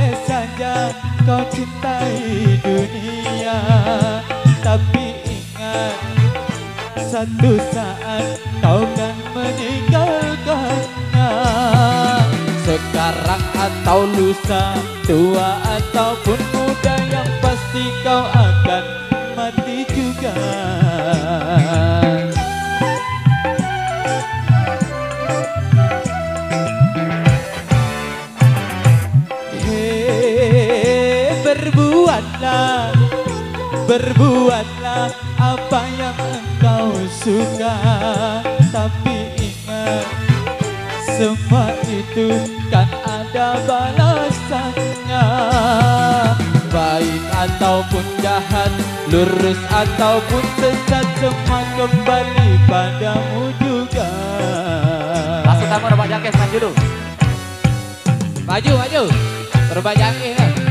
boleh saja kau cintai dunia, tapi ingat satu saat kau kan meninggalkannya. Sekarang atau lusa, tua ataupun muda, yang pasti kau akan mati juga. Berbuatlah apa yang engkau suka, tapi ingat semua itu kan ada balasannya. Baik ataupun jahat, lurus ataupun sesat, semua kembali padamu juga. Langsung tamu Robak Jangkis, maju dulu. Maju, Robak Jangkis.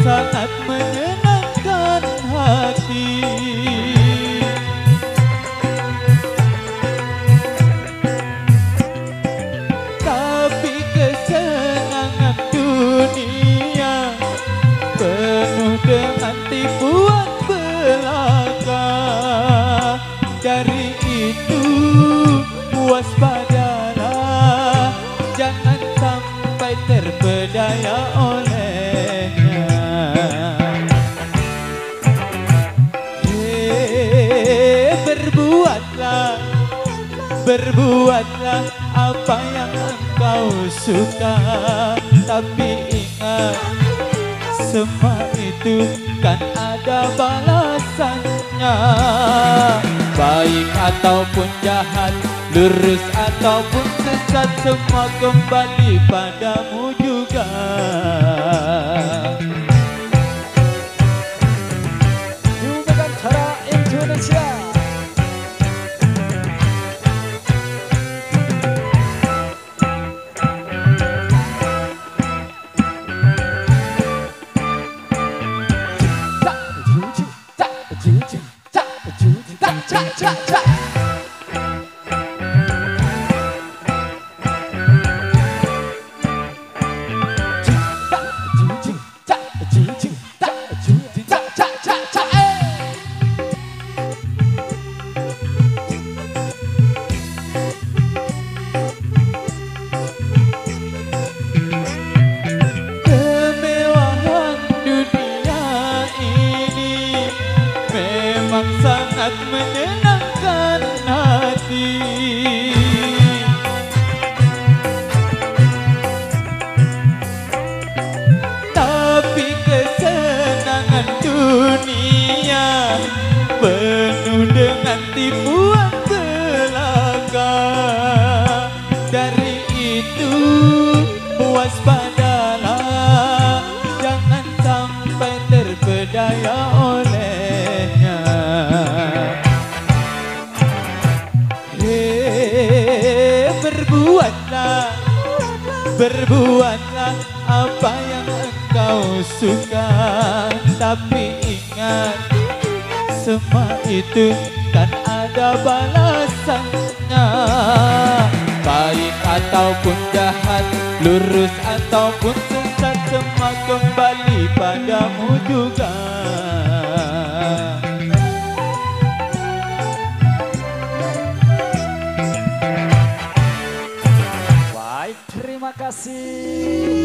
Sangat menyenangkan hati, tapi kesenangan dunia penuh dengan tipuan belaka. Dari itu waspadalah, jangan sampai terpedaya olehnya. Berbuatlah apa yang engkau suka, tapi ingat semua itu kan ada balasannya. Baik ataupun jahat, lurus ataupun sesat, semua kembali padamu juga. Dengan cara Indonesia. Kemewahan dunia ini memang sangat menyenangkan hati, tapi kesenangan dunia penuh dengan tipuan belaka. Dari itu waspadalah, jangan sampai terpedaya olehnya. Berbuatlah apa yang engkau suka, tapi ingat semua itu kan ada balasannya. Baik ataupun jahat, lurus ataupun sesat, semua kembali padamu juga. Baik, terima kasih.